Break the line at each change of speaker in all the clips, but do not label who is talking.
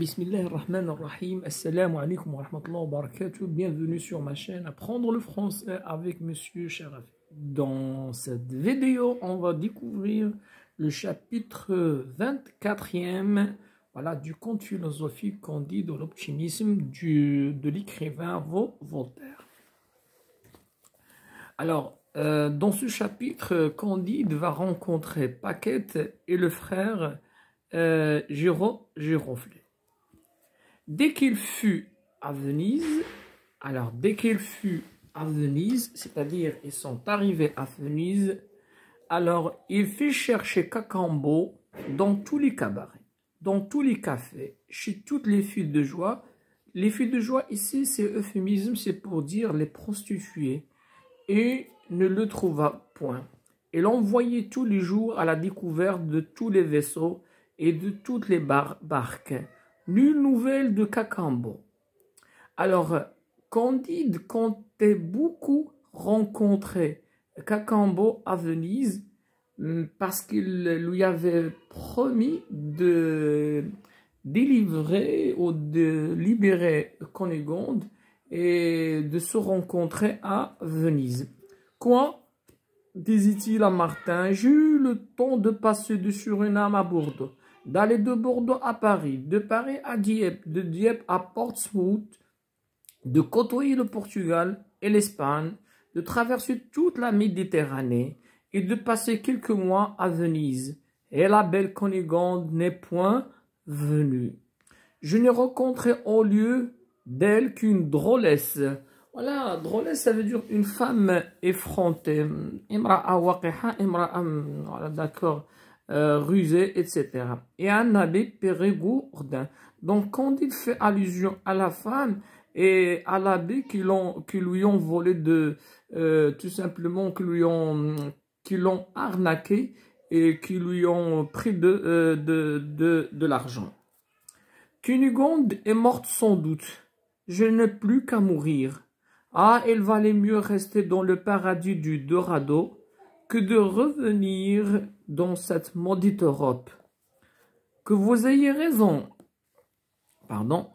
Bismillahirrahmanirrahim. Assalamu alaikum wa rahmatullahi wa barakatuh. Bienvenue sur ma chaîne Apprendre le français avec Monsieur Sharaf. Dans cette vidéo, on va découvrir le chapitre 24e voilà, du conte philosophique Candide de l'optimisme de l'écrivain Voltaire. Alors, dans ce chapitre, Candide va rencontrer Paquette et le frère Giroflée. Dès qu'il fut à Venise, c'est-à-dire ils sont arrivés à Venise, alors il fit chercher Cacambo dans tous les cabarets, dans tous les cafés, chez toutes les filles de joie. Les filles de joie ici, c'est euphémisme, c'est pour dire les prostituées, et ne le trouva point. Et l'envoyait tous les jours à la découverte de tous les vaisseaux et de toutes les barques. Nulle nouvelle de Cacambo. Alors, Candide comptait beaucoup rencontrer Cacambo à Venise parce qu'il lui avait promis de délivrer ou de libérer Cunégonde et de se rencontrer à Venise. Quoi, disait-il à Martin, j'ai eu le temps de passer de Suriname à Bordeaux, d'aller de Bordeaux à Paris, de Paris à Dieppe, de Dieppe à Portsmouth, de côtoyer le Portugal et l'Espagne, de traverser toute la Méditerranée et de passer quelques mois à Venise. Et la belle Cunégonde n'est point venue. Je n'ai rencontré au lieu d'elle qu'une drôlesse. Voilà, drôlesse, ça veut dire une femme effrontée. Imra'a waqiha, imra'a, voilà, d'accord. Rusé, etc. Et un abbé Pérégourdin. Donc, quand il fait allusion à la femme et à l'abbé qui lui ont volé tout simplement, qui l'ont arnaqué et qui lui ont pris de l'argent. Cunégonde est morte sans doute. Je n'ai plus qu'à mourir. Ah, il valait mieux rester dans le paradis du Dorado que de revenir dans cette maudite Europe. Que vous ayez raison. Pardon.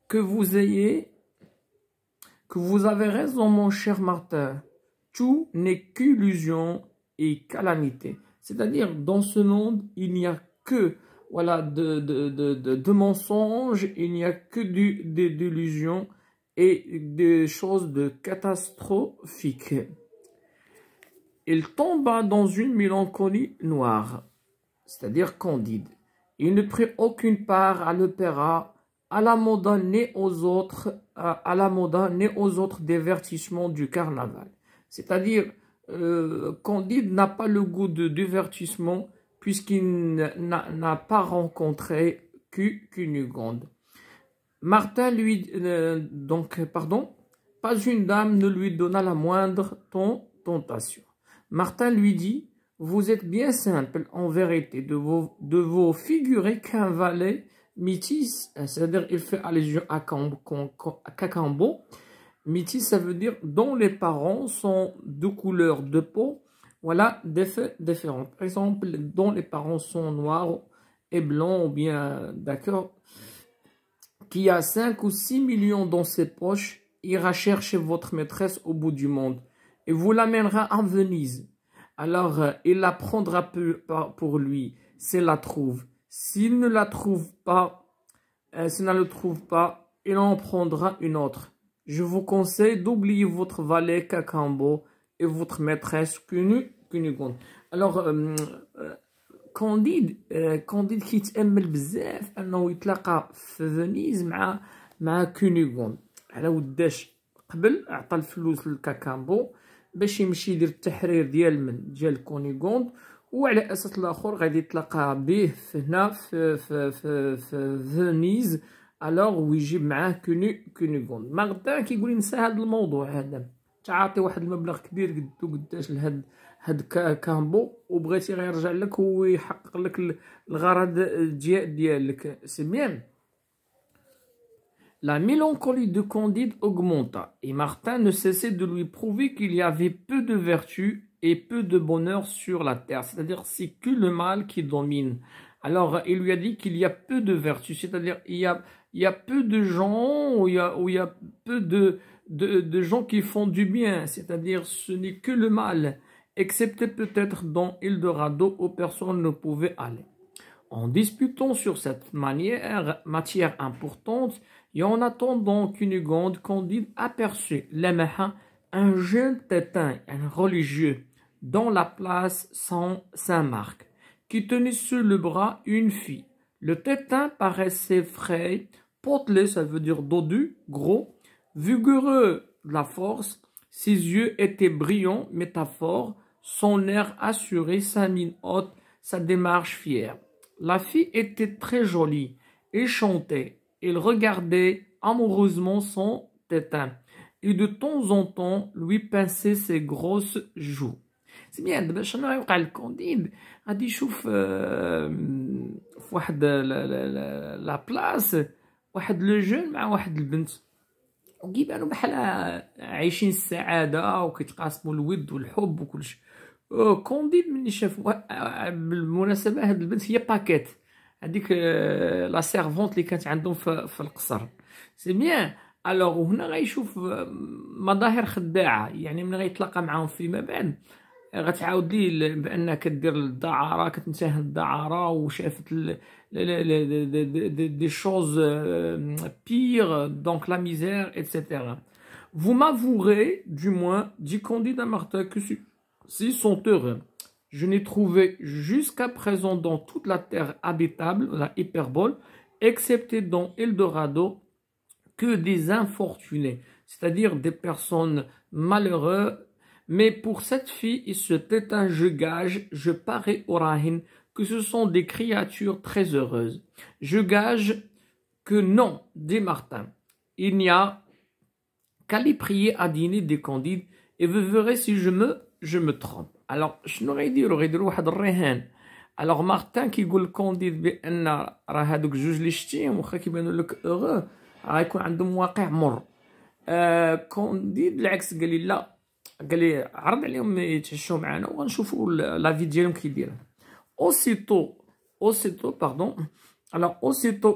Que vous avez raison, mon cher Martin. Tout n'est qu'illusion et calamité. C'est-à-dire, dans ce monde, il n'y a que voilà, de mensonges, il n'y a que d'illusions et des choses de catastrophiques. Il tomba dans une mélancolie noire, c'est-à-dire Candide. Il ne prit aucune part à l'opéra, à la moda ni aux autres divertissements du carnaval. C'est-à-dire, Candide n'a pas le goût de divertissement puisqu'il n'a pas rencontré Cunégonde. Martin pas une dame ne lui donna la moindre tentation. Martin lui dit, vous êtes bien simple en vérité de vous figurer qu'un valet métis, c'est-à-dire il fait allusion à Cacambo. Métis, ça veut dire dont les parents sont de couleur de peau, voilà, différentes. Par exemple, dont les parents sont noirs et blancs ou bien, d'accord, qui a 5 ou 6 millions dans ses poches, ira chercher votre maîtresse au bout du monde et vous l'amènera à Venise. Alors, il la prendra pour lui, s'il la trouve. S'il ne la trouve pas, il en prendra une autre. Je vous conseille d'oublier votre valet Cacambo et votre maîtresse Cunégonde. Alors, كونديد كيتامل بزاف انه يتلاقى في فينيز مع كونيغوند على وداش قبل عطى الفلوس لكاكامبو باش يمشي يدير التحرير ديال كونيغوند، وعلى اساس الاخر غادي يتلاقى به هنا في فينيز الوغ ويجيب معاه كونيغوند. ما غدا كيقول لي نسى هذا الموضوع هذا، تعاطي واحد المبلغ كبير قداش لهاد كامبو وبغيتي غير يرجع لك ويحقق لك الغرض ديالك. سي بيان. La mélancolie de Candide augmenta et Martin ne cessait de lui prouver qu'il y avait peu de vertu et peu de bonheur sur la terre. C'est-à-dire, c'est que le mal qui domine. Alors, il lui a dit qu'il y a peu de vertus. C'est-à-dire, il y a peu de gens, où il y a peu de gens qui font du bien. C'est-à-dire, ce n'est que le mal, excepté peut-être dans Eldorado où personne ne pouvait aller. En disputant sur cette matière importante, et en attendant qu'Unegonde Candide aperçut Lemaha, un jeune tétin, un religieux, dans la place Saint-Marc, qui tenait sur le bras une fille. Le tétin paraissait frais, potelé, ça veut dire dodu, gros, vigoureux de la force, ses yeux étaient brillants, métaphore, son air assuré, sa mine haute, sa démarche fière. La fille était très jolie et chantait. Elle regardait amoureusement son tétin et de temps en temps lui pinçait ses grosses joues. C'est bien, دابا شنو غيوقع للكونديد غادي يشوف في واحد لا بلاص واحد لو جون مع واحد البنت وكيبانوا بحال عايشين السعاده وكيتقاسموا الود والحب وكلشي. كونديد ملي شاف بالمناسبه هاد البنت هي باكيت هذيك لا سيرفونت اللي كانت عندهم في القصر. سي بيان. الوغ هنا غيشوف مظاهر خداعه، يعني ملي غيتلاقى معاهم فيما بعد غتعاود ليه بانها كدير الدعاره، كتنتهز الدعاره وشافت des choses pires, donc la misère, etc. Vous m'avouerez, du moins, dit Candide à Martin, que s'ils sont heureux. Je n'ai trouvé jusqu'à présent dans toute la terre habitable, la hyperbole, excepté dans Eldorado, que des infortunés, c'est-à-dire des personnes malheureuses. Mais pour cette fille et ce tétin, je gage, je parie au Rahin, que ce sont des créatures très heureuses. Je gage que non, dit Martin. Il n'y a qu'à les prier à dîner des Candides et vous verrez si je me trompe. Alors, شنو غيديروا واحد الرهان. Alors Martin كيقول لكونديد بان راه هادوك جوج اللي شتيهم واخا كيبانوا لك heureux غيكون عندهم واقع مر. كونديد بالعكس قال لي لا، قال لي عرض عليهم يتعشوا معنا وغنشوفوا لا في ديالهم كي دايره. Aussitôt,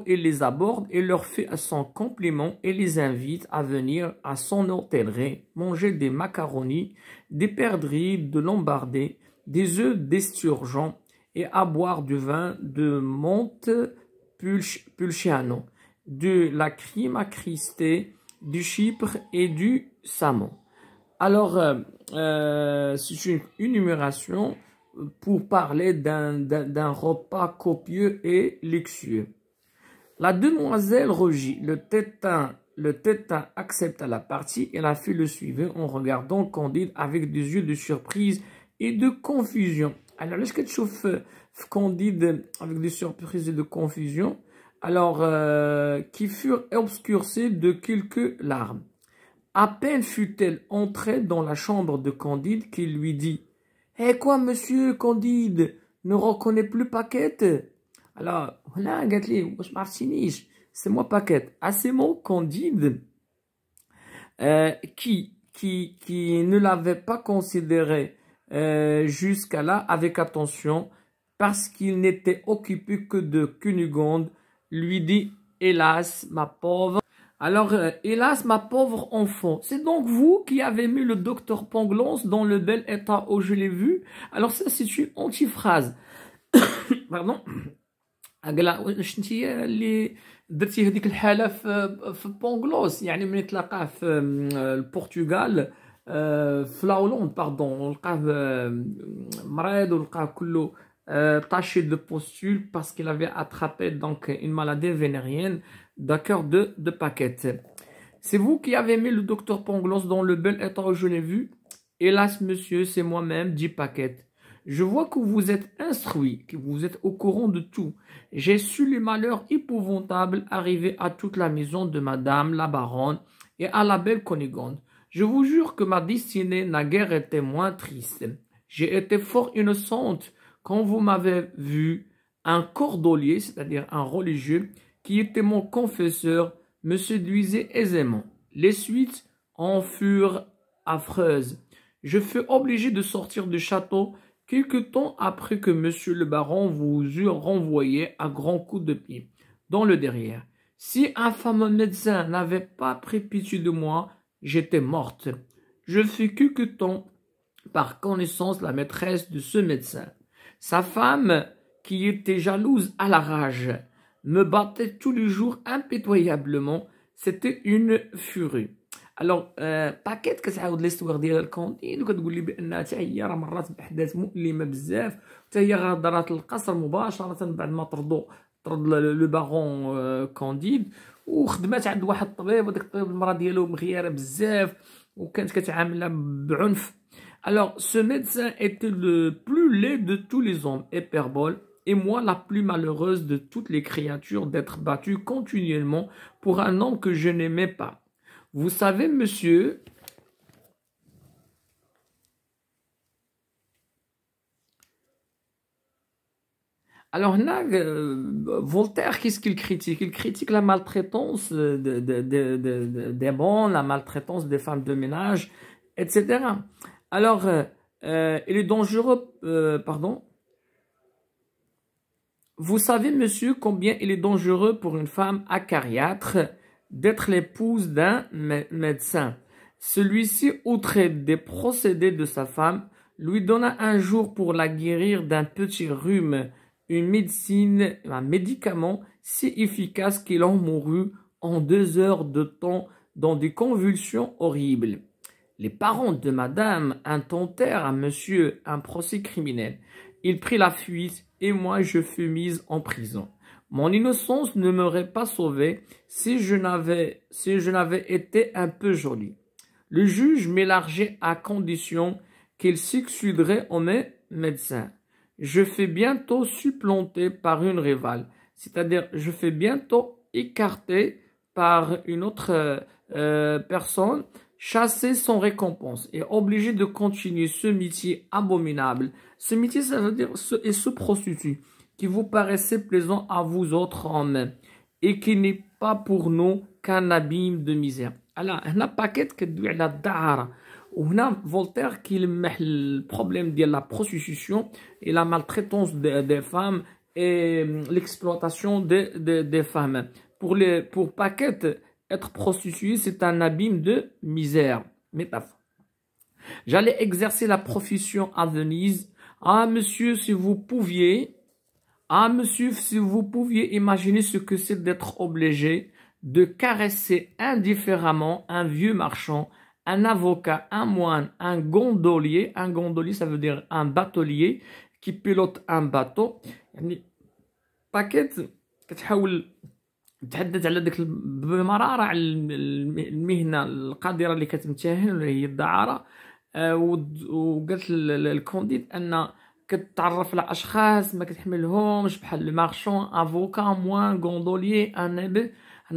il les aborde et leur fait son compliment et les invite à venir à son hôtellerie manger des macaronis, des perdrix de Lombardie, des œufs d'esturgeon et à boire du vin de Montepulciano, de la crema cristée, du Chypre et du saumon. Alors, c'est une énumération pour parler d'un repas copieux et luxueux. La demoiselle rougit, le tétin accepta la partie et la fille le suivait en regardant Candide avec des yeux de surprise et de confusion. Alors, est-ce que tu chauffes Candide avec des surprises et de confusion, alors qui furent obscurcies de quelques larmes. À peine fut-elle entrée dans la chambre de Candide qu'il lui dit: Eh quoi, monsieur Candide, ne reconnaît plus Paquette? Alors, là, c'est moi Paquette. À ces mots, Candide, qui ne l'avait pas considéré jusqu'à là avec attention, parce qu'il n'était occupé que de Cunégonde, lui dit: Hélas, ma pauvre. Alors, hélas, ma pauvre enfant, c'est donc vous qui avez mis le docteur Pangloss dans le bel état où je l'ai vu? Alors ça, c'est une antiphrase. Pardon. واش نتيا اللي درتي هذيك الحاله في بونغلوس، يعني ملي تلاقاه في البرتغال في لا هولندا باردون لقاه مريض ولقاه كله taché de pustule parce qu'il avait attrapé donc une maladie vénérienne d'accord de Paquette. C'est vous qui avez mis le docteur Pangloss dans le bel état où je l'ai vu? Hélas, monsieur, c'est moi-même, dit Paquette. Je vois que vous êtes instruit, que vous êtes au courant de tout. J'ai su les malheurs épouvantables arrivés à toute la maison de madame la baronne et à la belle Cunégonde. Je vous jure que ma destinée n'a guère été moins triste. J'ai été fort innocente quand vous m'avez vu, un cordelier, c'est-à-dire un religieux, qui était mon confesseur, me séduisait aisément. Les suites en furent affreuses. Je fus obligé de sortir du château quelque temps après que monsieur le baron vous eut renvoyé à grands coups de pied dans le derrière. Si un fameux médecin n'avait pas pris pitié de moi, j'étais morte. Je fus quelque temps par connaissance la maîtresse de ce médecin. Sa femme, qui était jalouse à la rage, me battait tous les jours impitoyablement. C'était une furie. الوغ باكيت كتعاود ليستوار ديال الكونديد وكتقول لي بانها حتى هي راه مرات باحداث مؤلمه بزاف، حتى هي غادرات القصر مباشره بعد ما طرد لو باغون كونديد، وخدمات عند واحد الطبيب، وداك الطبيب المراه ديالو مغيره بزاف وكانت كتعاملها بعنف. Alors, ce médecin était le plus laid de tous les hommes, hyperbole, et moi la plus malheureuse de toutes les créatures d'être battue continuellement pour un homme que je n'aimais pas. Vous savez, monsieur, alors là, Voltaire, qu'est-ce qu'il critique? Il critique la maltraitance des bons, la maltraitance des femmes de ménage, etc. Alors, il est dangereux, pardon. Vous savez, monsieur, combien il est dangereux pour une femme acariâtre d'être l'épouse d'un médecin. Celui-ci, outré des procédés de sa femme, lui donna un jour pour la guérir d'un petit rhume, une médecine, un médicament si efficace qu'il en mourut en 2 heures de temps dans des convulsions horribles. Les parents de madame intentèrent à monsieur un procès criminel. Il prit la fuite et moi je fus mise en prison. Mon innocence ne m'aurait pas sauvée si je n'avais été un peu jolie. Le juge m'élargit à condition qu'il succéderait au médecin. Je fais bientôt supplanter par une rivale, c'est-à-dire je fais bientôt écarter par une autre personne, chasser sans récompense et obligé de continuer ce métier abominable. Ce métier, ça veut dire ce prostitue qui vous paraissait plaisant à vous autres hommes et qui n'est pas pour nous qu'un abîme de misère. Alors, هنا باكيت كتدوي على الدعارة، وهنا فولتير كيلمح البروبليم ديال لا prostitution et la maltraitance des femmes et l'exploitation des femmes. Pour Paquette, être prostituée, c'est un abîme de misère. Métaphore. J'allais exercer la profession à Venise. Ah, monsieur, si vous pouviez imaginer ce que c'est d'être obligé de caresser indifféremment un vieux marchand, un avocat, un moine, un gondolier. Un gondolier, ça veut dire un batelier qui pilote un bateau. يعني باكيت كتحاول تحدث على ديك بمرارة على المهنة القذرة اللي كتمتهن اللي هي الدعارة، وقالت الكونديد أن كتعرف على أشخاص ما كتحملهمش بحال لو مارشون، افوكا، موان، غوندوليer, un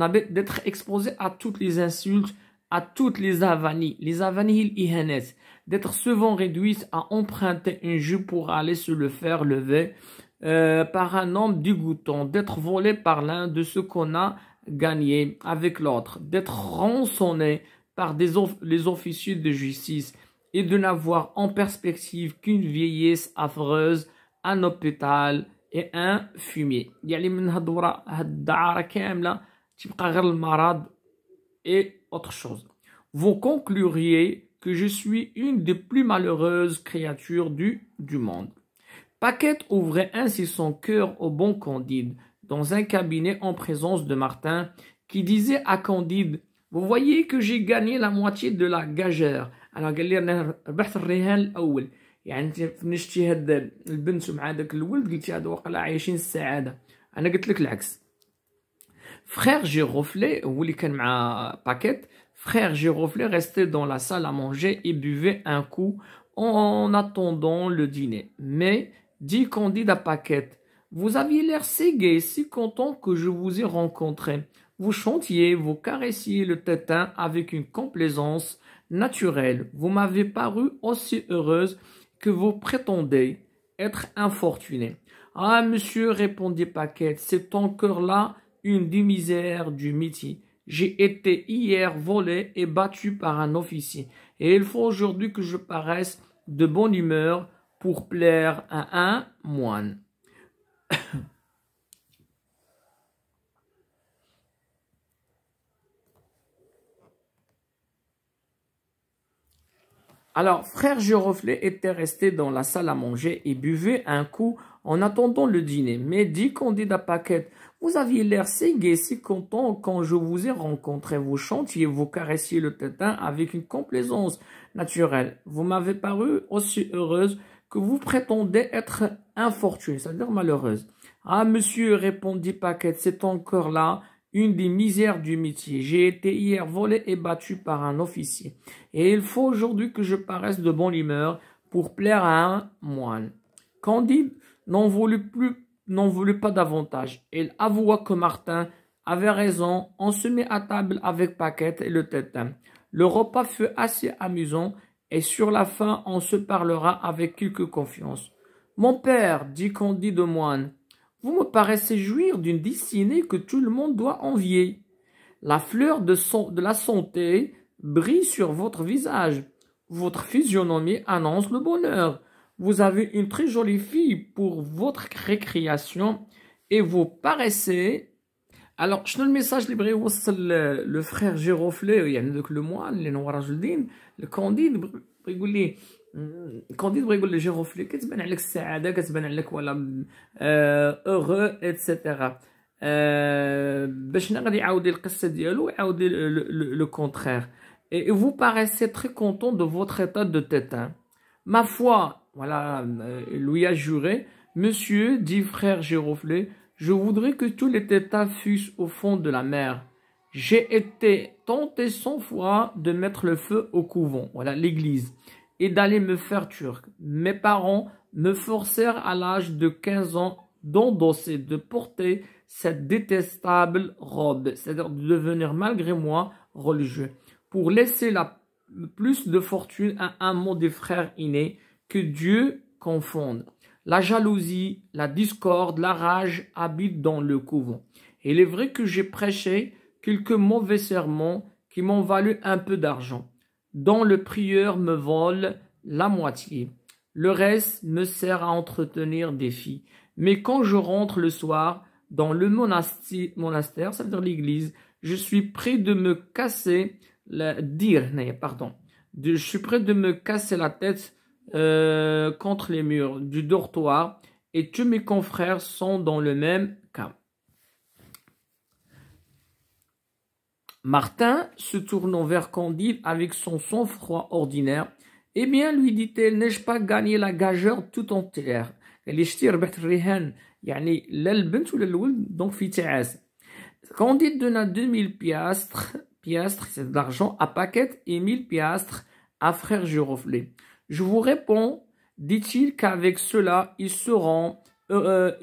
abbé, d'être exposé à toutes les insultes, à toutes les avanies هي الإهانات, d'être souvent réduite à emprunter une jupe pour aller se le faire lever par un homme dégoûtant, d'être volé par l'un de ceux qu'on a gagné avec l'autre, d'être rançonné par les officiers de justice et de n'avoir en perspective qu'une vieillesse affreuse, un hôpital et un fumier. يعني من هاد الدعارة كاملة تبقى غير المرض et autre chose. Vous concluriez que je suis une des plus malheureuses créatures du monde. Paquette ouvrait ainsi son cœur au bon Candide, dans un cabinet en présence de Martin, qui disait à Candide: vous voyez que j'ai gagné la moitié de la gageure. Alors قال لي انا ربحت الرهان الاول، يعني انت فين شتي هاد البنت مع داك الولد قلتي هادو واقيلا عايشين السعاده. انا قلت لك العكس. Frère Giroflée, هو اللي كان مع باكيت. Frère Giroflée restait dans la salle à manger et buvait un coup en attendant le dîner. Mais dit Candide à Paquette: vous aviez l'air si gai, si content que je vous ai rencontré. Vous chantiez, vous caressiez le tétin avec une complaisance naturelle. Vous m'avez paru aussi heureuse que vous prétendez être infortunée. Ah, monsieur, répondit Paquette, c'est encore là une des misères du métier. J'ai été hier volée et battue par un officier. et il faut aujourd'hui que je paraisse de bonne humeur pour plaire à un moine. Alors, frère Giroflée était resté dans la salle à manger et buvait un coup en attendant le dîner. Mais dit Candide à Paquette, vous aviez l'air si gai, si content quand je vous ai rencontré. Vous chantiez, vous caressiez le tétin avec une complaisance naturelle. Vous m'avez paru aussi heureuse que vous prétendez être infortunée, c'est-à-dire malheureuse. Ah, monsieur, répondit Paquette, c'est encore là une des misères du métier. J'ai été hier volé et battu par un officier. Et il faut aujourd'hui que je paraisse de bonne humeur pour plaire à un moine. Candide n'en voulut pas davantage. Il avoua que Martin avait raison. On se mit à table avec Paquette et le tétin. Le repas fut assez amusant et sur la fin on se parlera avec quelque confiance. Mon père, dit Candide au moine, vous me paraissez jouir d'une destinée que tout le monde doit envier. La fleur de la santé brille sur votre visage. Votre physionomie annonce le bonheur. Vous avez une très jolie fille pour votre récréation et vous paraissez... Alors, شنو الميساج اللي بغى يوصل le frère Giroflée يعني دوك لو موان اللي هو رجل دين الكونديد بغى يقول ليه كونديد بغى يقول لجيروفلي كتبان عليك السعاده كتبان عليك ولا اوغو اتسيتيرا باش غادي يعاود القصه ديالو ويعاود لو كونترير et vous paraissez très content de votre état de tétin. Ma foi, voilà, lui a juré, monsieur, dit frère Giroflée, je voudrais que tous les tétins fussent au fond de la mer. J'ai été tenté 100 fois de mettre le feu au couvent, voilà, l'église, et d'aller me faire turc. Mes parents me forcèrent à l'âge de 15 ans d'endosser, de porter cette détestable robe, c'est-à-dire de devenir malgré moi religieux, pour laisser plus de fortune à un mot des frères innés que Dieu confonde. La jalousie, la discorde, la rage habitent dans le couvent. Et il est vrai que j'ai prêché quelques mauvais sermons qui m'ont valu un peu d'argent, dont le prieur me vole la moitié. Le reste me sert à entretenir des filles. Mais quand je rentre le soir dans le monastère, ça veut dire l'église, je suis prêt de me casser je suis prêt de me casser la tête contre les murs du dortoir et tous mes confrères sont dans le même cas. Martin, se tournant vers Candide avec son sang-froid ordinaire, eh bien, lui dit-elle, n'ai-je pas gagné la gageure tout entière? Candide donna 2000 piastres, c'est de l'argent, à Paquette et 1000 piastres à frère Giroflée. Je vous réponds, dit-il, qu'avec cela, ils seront heureux.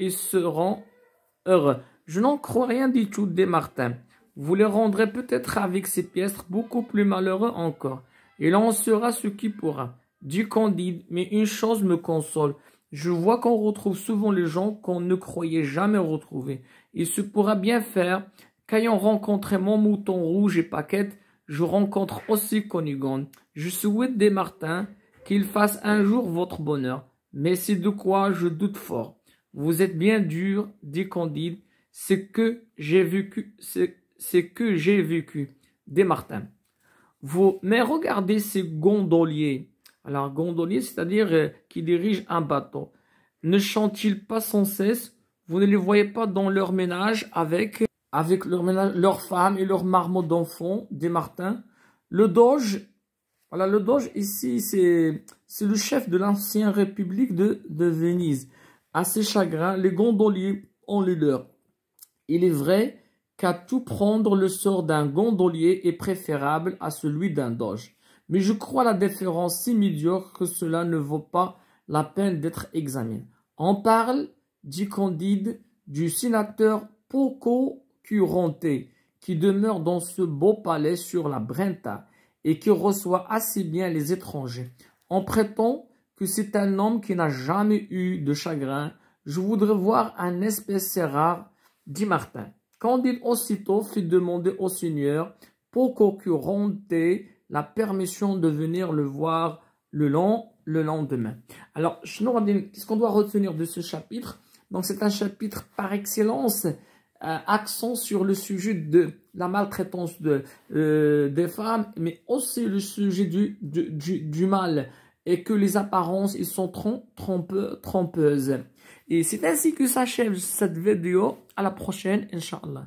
Je n'en crois rien du tout, dit Martin. Vous les rendrez peut-être avec ces piastres beaucoup plus malheureux encore. Il en sera ce qui pourra, dit Candide, mais une chose me console. Je vois qu'on retrouve souvent les gens qu'on ne croyait jamais retrouver. Il se pourra bien faire qu'ayant rencontré mon mouton rouge et Paquette, je rencontre aussi Cunégonde. Je souhaite des Martin qu'il fasse un jour votre bonheur, mais c'est de quoi je doute fort. Vous êtes bien dur, dit Candide, c'est que j'ai vécu, des Martin. Mais regardez ces gondoliers. Alors, gondolier, c'est-à-dire qui dirigent un bateau. Ne chantent-ils pas sans cesse? Vous ne les voyez pas dans leur ménage avec leurs femmes et leurs marmots d'enfants, des Martin. Le Doge, voilà, le Doge ici, c'est le chef de l'ancienne République de Venise. À ses chagrins, les gondoliers ont les leurs. Il est vrai qu'à tout prendre, le sort d'un gondolier est préférable à celui d'un Doge. Mais je crois la différence si médiocre que cela ne vaut pas la peine d'être examiné. On parle, dit Candide, du sénateur Pococurante, qui demeure dans ce beau palais sur la Brenta et qui reçoit assez bien les étrangers. On prétend que c'est un homme qui n'a jamais eu de chagrin. Je voudrais voir un espèce rare, dit Martin. Candide aussitôt fit demander au seigneur Pococurante la permission de venir le voir le lendemain. Alors, qu'est-ce qu'on doit retenir de ce chapitre? Donc, c'est un chapitre par excellence, accent sur le sujet de la maltraitance des femmes, mais aussi le sujet du mal, et que les apparences, ils sont trompeuses. Et c'est ainsi que s'achève cette vidéo. À la prochaine, Inch'Allah.